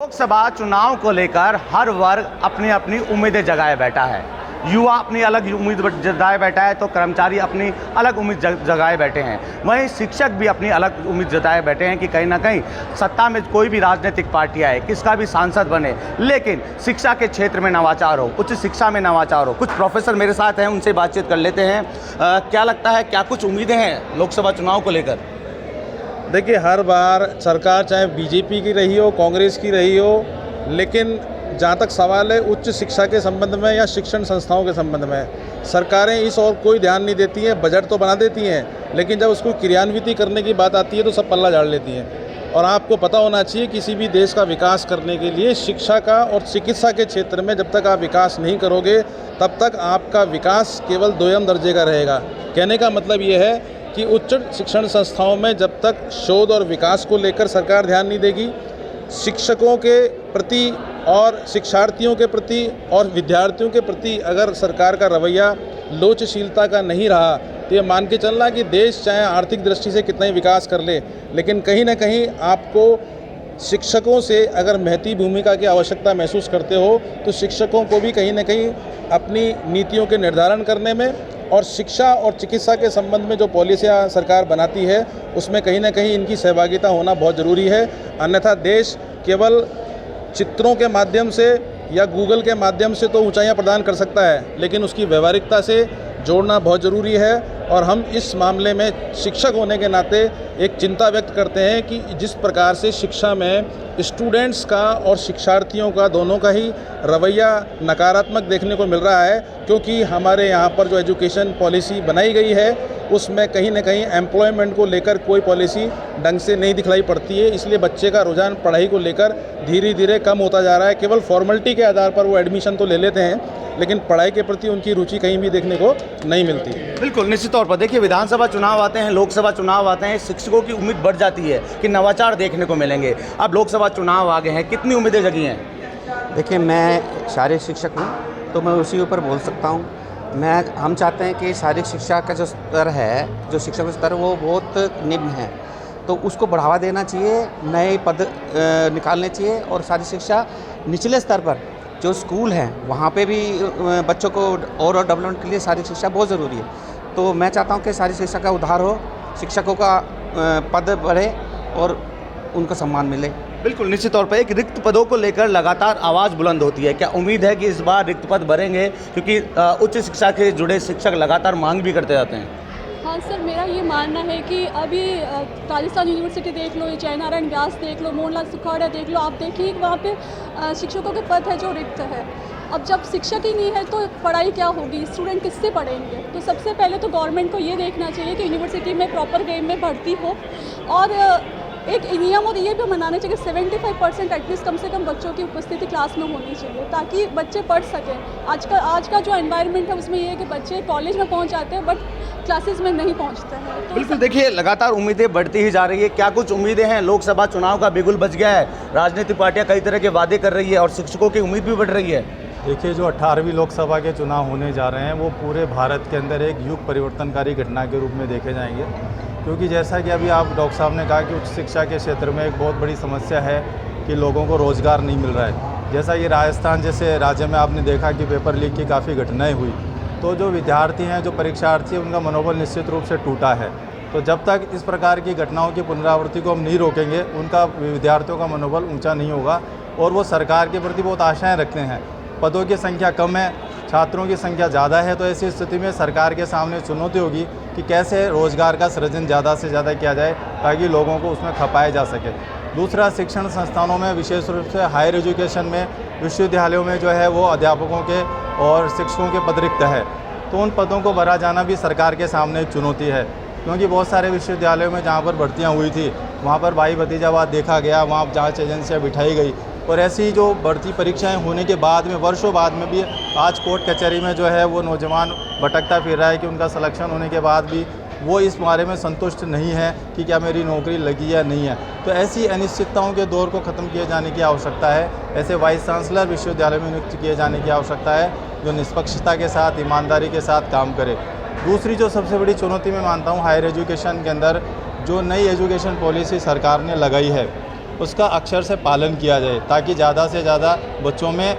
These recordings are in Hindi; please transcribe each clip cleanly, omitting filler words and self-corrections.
लोकसभा चुनाव को लेकर हर वर्ग अपनी अपनी उम्मीदें जगाए बैठा है। युवा अपनी अलग उम्मीद जगाए बैठा है तो कर्मचारी अपनी अलग उम्मीद जगाए बैठे हैं। वहीं शिक्षक भी अपनी अलग उम्मीद जताए बैठे हैं कि कहीं ना कहीं सत्ता में कोई भी राजनीतिक पार्टी आए, किसका भी सांसद बने, लेकिन शिक्षा के क्षेत्र में नवाचार हो, उच्च शिक्षा में नवाचार हो। कुछ प्रोफेसर मेरे साथ हैं, उनसे बातचीत कर लेते हैं। क्या लगता है, क्या कुछ उम्मीदें हैं लोकसभा चुनाव को लेकर? देखिए, हर बार सरकार चाहे बीजेपी की रही हो, कांग्रेस की रही हो, लेकिन जहाँ तक सवाल है उच्च शिक्षा के संबंध में या शिक्षण संस्थाओं के संबंध में, सरकारें इस ओर कोई ध्यान नहीं देती हैं। बजट तो बना देती हैं, लेकिन जब उसको क्रियान्वित करने की बात आती है तो सब पल्ला झाड़ लेती हैं। और आपको पता होना चाहिए, किसी भी देश का विकास करने के लिए शिक्षा का और चिकित्सा के क्षेत्र में जब तक आप विकास नहीं करोगे, तब तक आपका विकास केवल दोयम दर्जे का रहेगा। कहने का मतलब ये है कि उच्च शिक्षण संस्थाओं में जब तक शोध और विकास को लेकर सरकार ध्यान नहीं देगी, शिक्षकों के प्रति और शिक्षार्थियों के प्रति और विद्यार्थियों के प्रति अगर सरकार का रवैया लोचशीलता का नहीं रहा, तो ये मान के चलना कि देश चाहे आर्थिक दृष्टि से कितना ही विकास कर ले, लेकिन कहीं ना कहीं आपको शिक्षकों से अगर महती भूमिका की आवश्यकता महसूस करते हो, तो शिक्षकों को भी कहीं ना कहीं अपनी नीतियों के निर्धारण करने में और शिक्षा और चिकित्सा के संबंध में जो पॉलिसियाँ सरकार बनाती है, उसमें कहीं ना कहीं इनकी सहभागिता होना बहुत ज़रूरी है। अन्यथा देश केवल चित्रों के माध्यम से या गूगल के माध्यम से तो ऊंचाइयां प्रदान कर सकता है, लेकिन उसकी व्यवहारिकता से जोड़ना बहुत ज़रूरी है। और हम इस मामले में शिक्षक होने के नाते एक चिंता व्यक्त करते हैं कि जिस प्रकार से शिक्षा में स्टूडेंट्स का और शिक्षार्थियों का दोनों का ही रवैया नकारात्मक देखने को मिल रहा है, क्योंकि हमारे यहाँ पर जो एजुकेशन पॉलिसी बनाई गई है उसमें कहीं ना कहीं एम्प्लॉयमेंट को लेकर कोई पॉलिसी ढंग से नहीं दिखलाई पड़ती है। इसलिए बच्चे का रुझान पढ़ाई को लेकर धीरे धीरे कम होता जा रहा है। केवल फॉर्मेलिटी के आधार पर वो एडमिशन तो ले लेते हैं, लेकिन पढ़ाई के प्रति उनकी रुचि कहीं भी देखने को नहीं मिलती। बिल्कुल, निश्चित तौर पर देखिए, विधानसभा चुनाव आते हैं, लोकसभा चुनाव आते हैं, शिक्षकों की उम्मीद बढ़ जाती है कि नवाचार देखने को मिलेंगे। अब लोकसभा चुनाव आ गए हैं, कितनी उम्मीदें जगी हैं? देखिए, मैं शारीरिक शिक्षक हूँ, तो मैं उसी ऊपर बोल सकता हूँ। हम चाहते हैं कि शारीरिक शिक्षा का जो स्तर है, जो शिक्षक का स्तर, वो बहुत निम्न है, तो उसको बढ़ावा देना चाहिए, नए पद निकालने चाहिए। और शारीरिक शिक्षा निचले स्तर पर जो स्कूल हैं, वहाँ पे भी बच्चों को और डेवलपमेंट के लिए शारीरिक शिक्षा बहुत ज़रूरी है। तो मैं चाहता हूँ कि शारीरिक शिक्षा का उद्धार हो, शिक्षकों का पद बढ़े और उनको सम्मान मिले। बिल्कुल, निश्चित तौर पर एक रिक्त पदों को लेकर लगातार आवाज़ बुलंद होती है। क्या उम्मीद है कि इस बार रिक्त पद भरेंगे, क्योंकि उच्च शिक्षा के जुड़े शिक्षक लगातार मांग भी करते जाते हैं? हाँ सर, मेरा ये मानना है कि अभी राजस्थान यूनिवर्सिटी देख लो, जय नारायण व्यास देख लो, मोहनलाल सुखाड़िया देख लो, आप देखिए वहाँ पे शिक्षकों के पद है जो रिक्त है। अब जब शिक्षक ही नहीं है तो पढ़ाई क्या होगी, स्टूडेंट किससे पढ़ेंगे? तो सबसे पहले तो गवर्नमेंट को ये देखना चाहिए कि यूनिवर्सिटी में प्रॉपर वे में भर्ती हो, और एक नियम और ये भी मनाना चाहिए कि 75% एटलीस्ट कम से कम बच्चों की उपस्थिति क्लास में होनी चाहिए, ताकि बच्चे पढ़ सकें। आज का जो एनवायरनमेंट है उसमें ये है कि बच्चे कॉलेज में पहुंच जाते हैं बट क्लासेस में नहीं पहुंचते हैं। तो बिल्कुल, देखिए, लगातार उम्मीदें बढ़ती ही जा रही है। क्या कुछ उम्मीदें हैं? लोकसभा चुनाव का बिगुल बज गया है, राजनीतिक पार्टियाँ कई तरह के वादे कर रही है और शिक्षकों की उम्मीद भी बढ़ रही है। देखिए, जो 18वीं लोकसभा के चुनाव होने जा रहे हैं, वो पूरे भारत के अंदर एक युग परिवर्तनकारी घटना के रूप में देखे जाएंगे। क्योंकि जैसा कि अभी आप डॉक्टर साहब ने कहा कि उच्च शिक्षा के क्षेत्र में एक बहुत बड़ी समस्या है कि लोगों को रोज़गार नहीं मिल रहा है। जैसा कि राजस्थान जैसे राज्य में आपने देखा कि पेपर लीक की काफ़ी घटनाएं हुई, तो जो विद्यार्थी हैं, जो परीक्षार्थी हैं, उनका मनोबल निश्चित रूप से टूटा है। तो जब तक इस प्रकार की घटनाओं की पुनरावृत्ति को हम नहीं रोकेंगे, उनका विद्यार्थियों का मनोबल ऊँचा नहीं होगा और वो सरकार के प्रति बहुत आशाएँ रखते हैं। पदों की संख्या कम है, छात्रों की संख्या ज़्यादा है, तो ऐसी स्थिति में सरकार के सामने चुनौती होगी कि कैसे रोज़गार का सृजन ज़्यादा से ज़्यादा किया जाए ताकि लोगों को उसमें खपाया जा सके। दूसरा, शिक्षण संस्थानों में, विशेष रूप से हायर एजुकेशन में, विश्वविद्यालयों में जो है वो अध्यापकों के और शिक्षकों के पद रिक्त है, तो उन पदों को भरा जाना भी सरकार के सामने एक चुनौती है। क्योंकि बहुत सारे विश्वविद्यालयों में जहाँ पर भर्तियाँ हुई थी, वहाँ पर भाई भतीजावाद देखा गया, वहाँ जाँच एजेंसियाँ बिठाई गई, और ऐसी जो भर्ती परीक्षाएं होने के बाद में, वर्षों बाद में भी आज कोर्ट कचहरी में जो है वो नौजवान भटकता फिर रहा है कि उनका सिलेक्शन होने के बाद भी वो इस बारे में संतुष्ट नहीं है कि क्या मेरी नौकरी लगी या नहीं है। तो ऐसी अनिश्चितताओं के दौर को ख़त्म किए जाने की आवश्यकता है। ऐसे वाइस चांसलर विश्वविद्यालय में नियुक्त किए जाने की आवश्यकता है जो निष्पक्षता के साथ, ईमानदारी के साथ काम करे। दूसरी जो सबसे बड़ी चुनौती मैं मानता हूँ, हायर एजुकेशन के अंदर जो नई एजुकेशन पॉलिसी सरकार ने लगाई है, उसका अक्षर से पालन किया जाए, ताकि ज़्यादा से ज़्यादा बच्चों में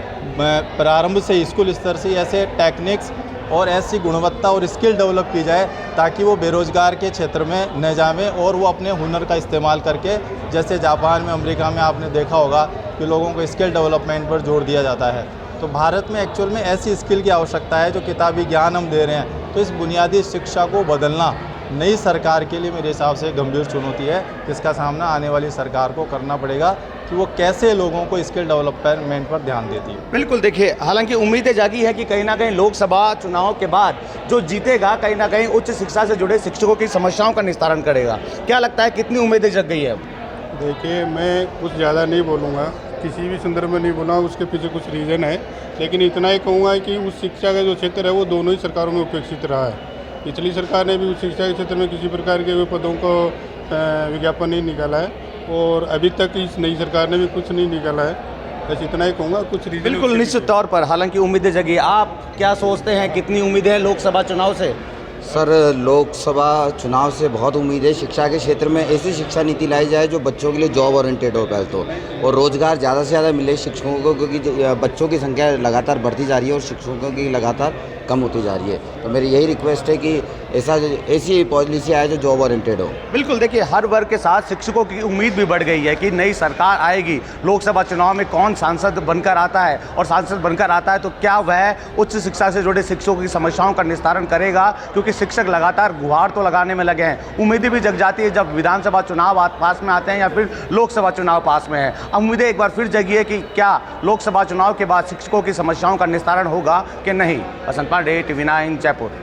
प्रारंभ से स्कूल स्तर से ऐसे टेक्निक्स और ऐसी गुणवत्ता और स्किल डेवलप की जाए ताकि वो बेरोज़गार के क्षेत्र में न जावें और वो अपने हुनर का इस्तेमाल करके, जैसे जापान में, अमेरिका में आपने देखा होगा कि लोगों को स्किल डेवलपमेंट पर जोर दिया जाता है। तो भारत में एक्चुअल में ऐसी स्किल की आवश्यकता है जो किताबी ज्ञान हम दे रहे हैं। तो इस बुनियादी शिक्षा को बदलना नई सरकार के लिए मेरे हिसाब से गंभीर चुनौती है, जिसका सामना आने वाली सरकार को करना पड़ेगा कि वो कैसे लोगों को स्किल डेवलपमेंट पर ध्यान देती है। बिल्कुल, देखिए, हालांकि उम्मीदें जागी है कि कहीं ना कहीं लोकसभा चुनाव के बाद जो जीतेगा कहीं ना कहीं उच्च शिक्षा से जुड़े शिक्षकों की समस्याओं का निस्तारण करेगा। क्या लगता है, कितनी उम्मीदें जग गई है अब? देखिए, मैं कुछ ज़्यादा नहीं बोलूँगा, किसी भी संदर्भ में नहीं बोला, उसके पीछे कुछ रीज़न है, लेकिन इतना ही कहूँगा कि उस शिक्षा का जो क्षेत्र है वो दोनों ही सरकारों में उपेक्षित रहा है। पिछली सरकार ने भी उस शिक्षा के क्षेत्र में किसी प्रकार के पदों को विज्ञापन नहीं निकाला है, और अभी तक इस नई सरकार ने भी कुछ नहीं निकाला है। बस इतना ही कहूँगा, कुछ रीज़न। बिल्कुल, निश्चित तौर पर हालांकि उम्मीदें जगी। आप क्या सोचते हैं, कितनी उम्मीदें हैं लोकसभा चुनाव से? सर, लोकसभा चुनाव से बहुत उम्मीद है। शिक्षा के क्षेत्र में ऐसी शिक्षा नीति लाई जाए जो बच्चों के लिए जॉब ओरिएंटेड हो पहले तो, और रोज़गार ज़्यादा से ज़्यादा मिले शिक्षकों को, क्योंकि बच्चों की संख्या लगातार बढ़ती जा रही है और शिक्षकों की लगातार कम होती जा रही है। तो मेरी यही रिक्वेस्ट है कि ऐसी पॉलिसी आए जो जॉब ओरिएंटेड हो। बिल्कुल, देखिए, हर वर्ग के साथ शिक्षकों की उम्मीद भी बढ़ गई है कि नई सरकार आएगी। लोकसभा चुनाव में कौन सांसद बनकर आता है, और सांसद बनकर आता है तो क्या वह उच्च शिक्षा से जुड़े शिक्षकों की समस्याओं का निस्तारण करेगा, क्योंकि शिक्षक लगातार गुहार तो लगाने में लगे हैं। उम्मीदें भी जग जाती है जब विधानसभा चुनाव पास में आते हैं या फिर लोकसभा चुनाव पास में है। उम्मीदें एक बार फिर जगी है कि क्या लोकसभा चुनाव के बाद शिक्षकों की समस्याओं का निस्तारण होगा कि नहीं। वसंत पांडे, TV9 जयपुर।